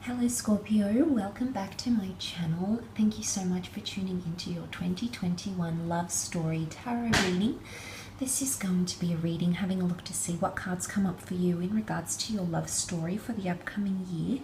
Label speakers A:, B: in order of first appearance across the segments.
A: Hello Scorpio, welcome back to my channel. Thank you so much for tuning into your 2021 Love Story Tarot reading. This is going to be a reading having a look to see what cards come up for you in regards to your love story for the upcoming year.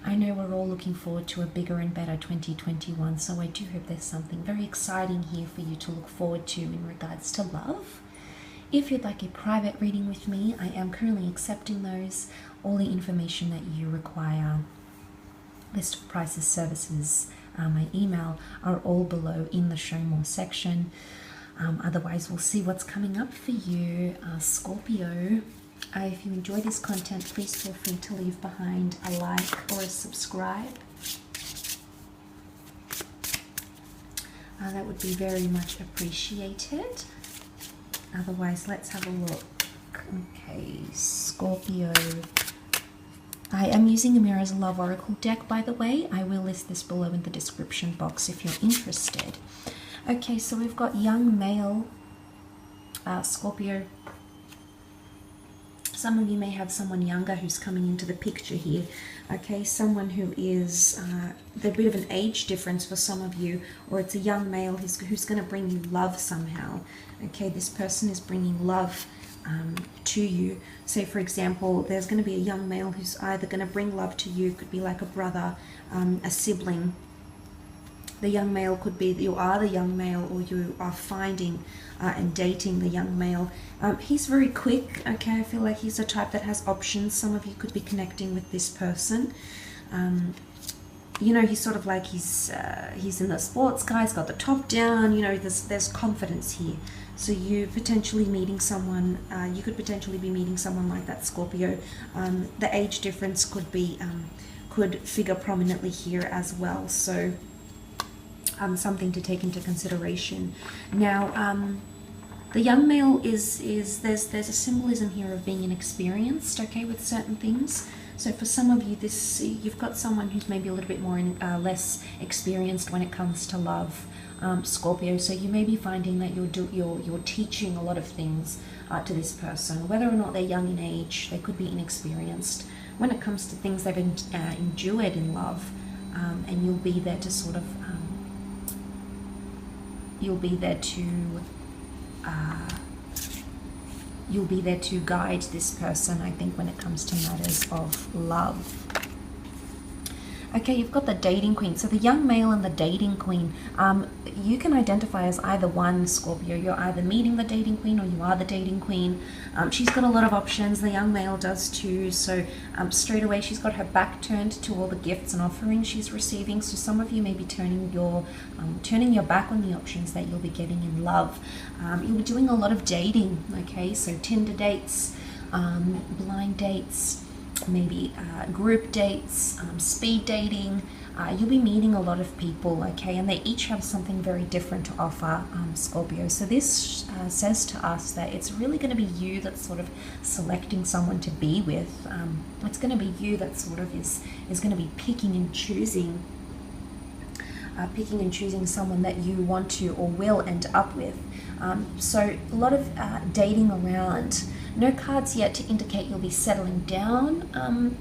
A: I know we're all looking forward to a bigger and better 2021, so I do hope there's something very exciting here for you to look forward to in regards to love. If you'd like a private reading with me, I am currently accepting those. All the information that you require, list of prices, services, my email are all below in the show more section. Otherwise, we'll see what's coming up for you, Scorpio. If you enjoy this content, please feel free to leave behind a like or a subscribe. That would be very much appreciated. Otherwise, let's have a look. Okay, Scorpio. I am using a Mirror's Love Oracle deck, by the way. I will list this below in the description box if you're interested. Okay, so we've got young male Scorpio. Some of you may have someone younger who's coming into the picture here. Okay, someone who is, there's a bit of an age difference for some of you, or it's a young male who's going to bring you love somehow. Okay, this person is bringing love to you. So for example, there's going to be a young male who's either going to bring love to you, could be like a brother, a sibling. The young male could be that you are the young male, or you are finding and dating the young male. He's very quick. Okay, I feel like he's a type that has options. Some of you could be connecting with this person. You know, he's sort of like he's in the sports guy. He's got the top down. You know, there's confidence here. So you potentially meeting someone. You could potentially be meeting someone like that, Scorpio. The age difference could be could figure prominently here as well. So something to take into consideration. Now, the young male is there's a symbolism here of being inexperienced. Okay, with certain things. So for some of you, you've got someone who's maybe a little bit more less experienced when it comes to love, Scorpio. So you may be finding that you're teaching a lot of things to this person, whether or not they're young in age. They could be inexperienced when it comes to things they've endured in love, and you'll be there to sort of you'll be there to guide this person, I think, when it comes to matters of love. Okay, you've got the dating queen. So the young male and the dating queen, you can identify as either one, Scorpio. You're either meeting the dating queen or you are the dating queen. She's got a lot of options. The young male does too. So straight away, she's got her back turned to all the gifts and offerings she's receiving. So some of you may be turning your back on the options that you'll be getting in love. You'll be doing a lot of dating. Okay, so Tinder dates, blind dates, maybe group dates, speed dating. You'll be meeting a lot of people, okay, and they each have something very different to offer, Scorpio. So this says to us that it's really going to be you that's sort of selecting someone to be with. It's going to be you that sort of is going to be picking and choosing someone that you want to or will end up with. So a lot of dating around. No cards yet to indicate you'll be settling down,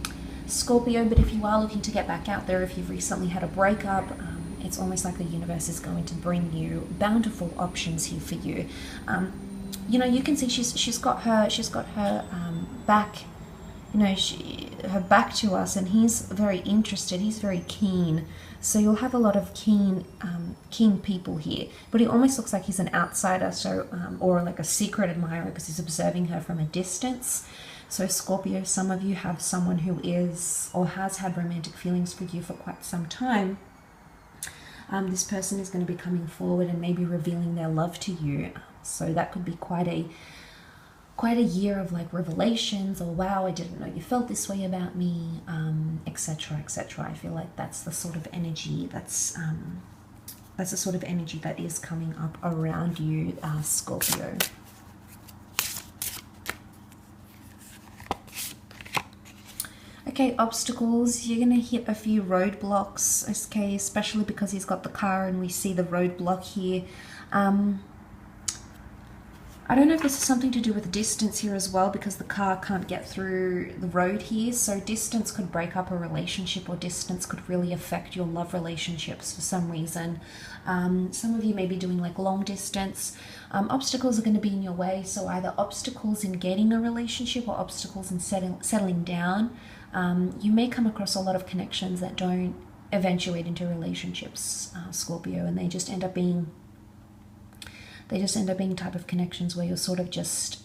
A: Scorpio, but if you are looking to get back out there, if you've recently had a breakup, it's almost like the universe is going to bring you bountiful options here for you. You know, you can see she's got her back, you know, her back to us, and he's very interested, he's very keen. So you'll have a lot of keen people here, but he almost looks like he's an outsider, so or like a secret admirer, because he's observing her from a distance. So Scorpio, some of you have someone who is or has had romantic feelings for you for quite some time. This person is going to be coming forward and maybe revealing their love to you. So that could be quite a year of like revelations, or wow, I didn't know you felt this way about me, etc., etc. I feel like that's the sort of energy that's the sort of energy that is coming up around you, Scorpio. Okay, obstacles. You're gonna hit a few roadblocks, okay, especially because he's got the car and we see the roadblock here. I don't know if this is something to do with distance here as well, because the car can't get through the road here. So distance could break up a relationship, or distance could really affect your love relationships for some reason. Some of you may be doing like long distance. Obstacles are going to be in your way. So either obstacles in getting a relationship or obstacles in settling down. You may come across a lot of connections that don't eventuate into relationships, Scorpio, and they just end up being type of connections where you're sort of just,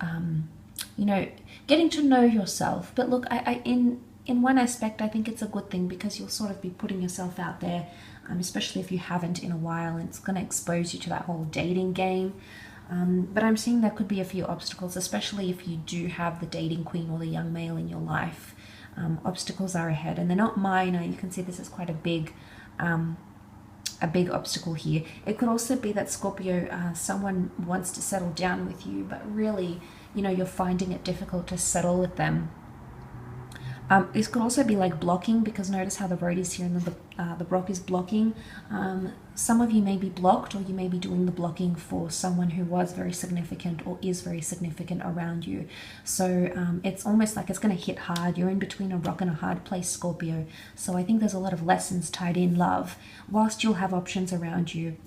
A: you know, getting to know yourself. But look, in one aspect, I think it's a good thing, because you'll sort of be putting yourself out there, especially if you haven't in a while, and it's going to expose you to that whole dating game. But I'm seeing there could be a few obstacles, especially if you do have the dating queen or the young male in your life. Obstacles are ahead, and they're not minor. You can see this is quite a big obstacle here. It could also be that, Scorpio, someone wants to settle down with you, but really, you know, you're finding it difficult to settle with them. This could also be like blocking, because notice how the road is here and the rock is blocking. Some of you may be blocked, or you may be doing the blocking for someone who was very significant or is very significant around you. So it's almost like it's going to hit hard. You're in between a rock and a hard place, Scorpio. So I think there's a lot of lessons tied in love. Whilst you'll have options around you,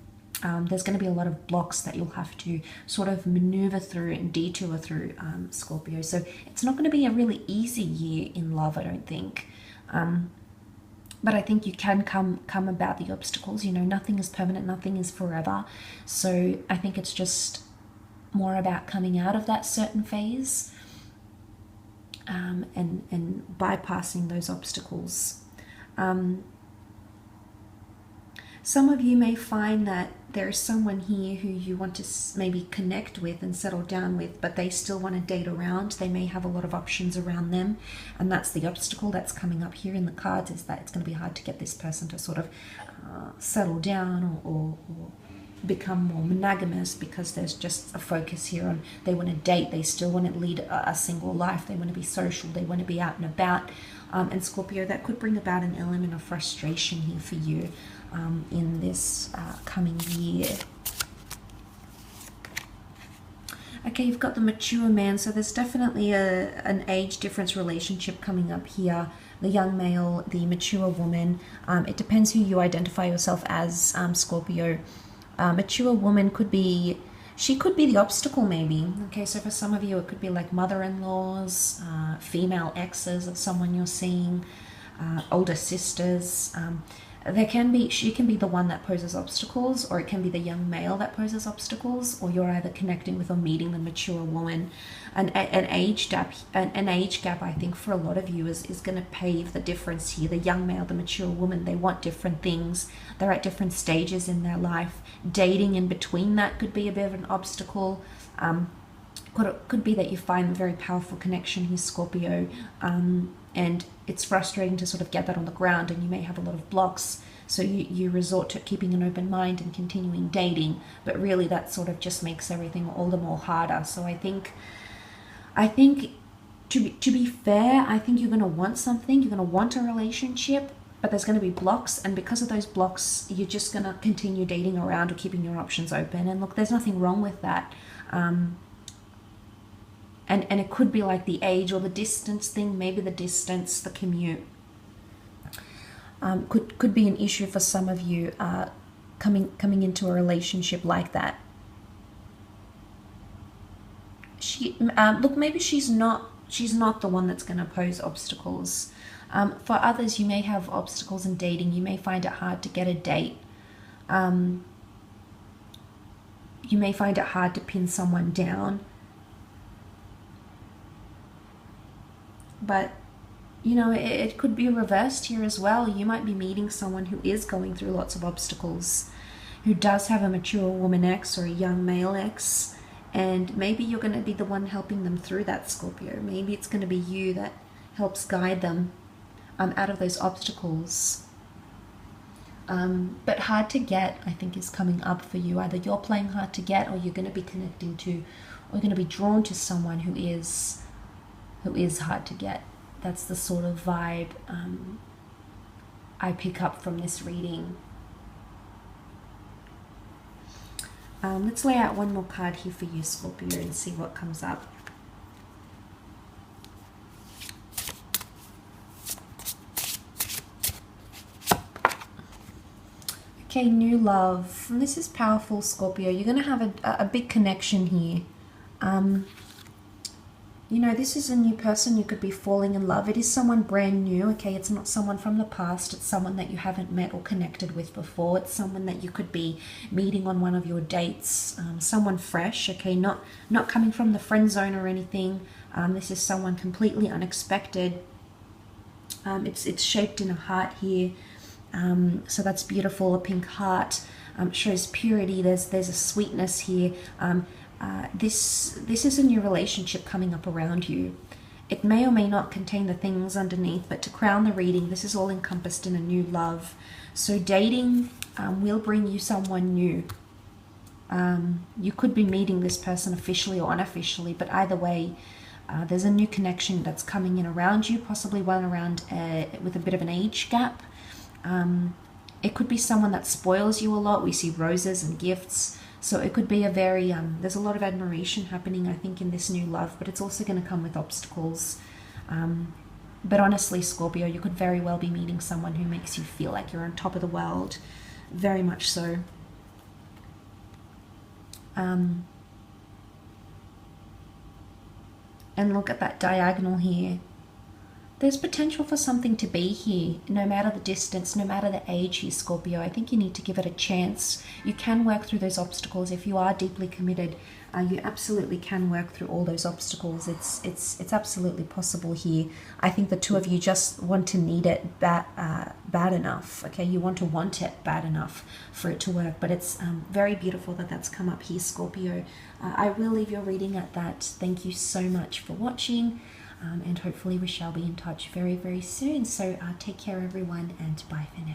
A: there's going to be a lot of blocks that you'll have to sort of maneuver through and detour through, Scorpio. So it's not going to be a really easy year in love, I don't think. But I think you can come about the obstacles. You know, nothing is permanent, nothing is forever. So I think it's just more about coming out of that certain phase, and bypassing those obstacles. Some of you may find that there is someone here who you want to maybe connect with and settle down with, but they still want to date around. They may have a lot of options around them, and that's the obstacle that's coming up here in the cards, is that it's going to be hard to get this person to sort of settle down or become more monogamous, because there's just a focus here on they want to date, they still want to lead a single life, they want to be social, they want to be out and about. And Scorpio, that could bring about an element of frustration here for you in this coming year. Okay, you've got the mature man, so there's definitely an age difference relationship coming up here. The young male, the mature woman. It depends who you identify yourself as, Scorpio. Mature woman could be, she could be the obstacle maybe. Okay, so for some of you it could be like mother-in-laws, female exes of someone you're seeing, older sisters. She can be the one that poses obstacles, or it can be the young male that poses obstacles, or you're either connecting with or meeting the mature woman. An age gap, I think, for a lot of you is going to pave the difference here. The young male, the mature woman, they want different things. They're at different stages in their life. Dating in between that could be a bit of an obstacle. Could be that you find a very powerful connection here, Scorpio, and it's frustrating to sort of get that on the ground, and you may have a lot of blocks, so you resort to keeping an open mind and continuing dating, but really that sort of just makes everything all the more harder. So I think to be fair, I think you're going to want something, you're going to want a relationship, but there's going to be blocks, and because of those blocks you're just going to continue dating around or keeping your options open. And look, there's nothing wrong with that. And it could be like the age or the distance thing, maybe the distance, the commute. Could be an issue for some of you coming into a relationship like that. Look, maybe she's not the one that's going to pose obstacles. For others, you may have obstacles in dating. You may find it hard to get a date. You may find it hard to pin someone down. But, you know, it could be reversed here as well. You might be meeting someone who is going through lots of obstacles, who does have a mature woman ex or a young male ex, and maybe you're going to be the one helping them through that, Scorpio. Maybe it's going to be you that helps guide them out of those obstacles. But hard to get, I think, is coming up for you. Either you're playing hard to get, or you're going to be connecting to, or you're going to be drawn to someone who is hard to get. That's the sort of vibe I pick up from this reading. Let's lay out one more card here for you, Scorpio, and see what comes up. Okay, new love. This is powerful, Scorpio. You're going to have a big connection here. You know, this is a new person. You could be falling in love. It is someone brand new, okay? It's not someone from the past. It's someone that you haven't met or connected with before. It's someone that you could be meeting on one of your dates. Someone fresh, okay? Not coming from the friend zone or anything. This is someone completely unexpected. It's shaped in a heart here. So that's beautiful. A pink heart shows purity. There's a sweetness here. This is a new relationship coming up around you. It may or may not contain the things underneath, but to crown the reading, this is all encompassed in a new love. So dating will bring you someone new. You could be meeting this person officially or unofficially, but either way, there's a new connection that's coming in around you, possibly one around with a bit of an age gap. It could be someone that spoils you a lot. We see roses and gifts. So it could be a very, there's a lot of admiration happening, I think, in this new love, but it's also going to come with obstacles. But honestly, Scorpio, you could very well be meeting someone who makes you feel like you're on top of the world. Very much so. And look at that diagonal here. There's potential for something to be here, no matter the distance, no matter the age here, Scorpio. I think you need to give it a chance. You can work through those obstacles. If you are deeply committed, you absolutely can work through all those obstacles. It's absolutely possible here. I think the two of you just want to need it bad enough, okay? You want it bad enough for it to work, but it's very beautiful that that's come up here, Scorpio. I will leave your reading at that. Thank you so much for watching. And hopefully we shall be in touch very, very soon. So take care, everyone, and bye for now.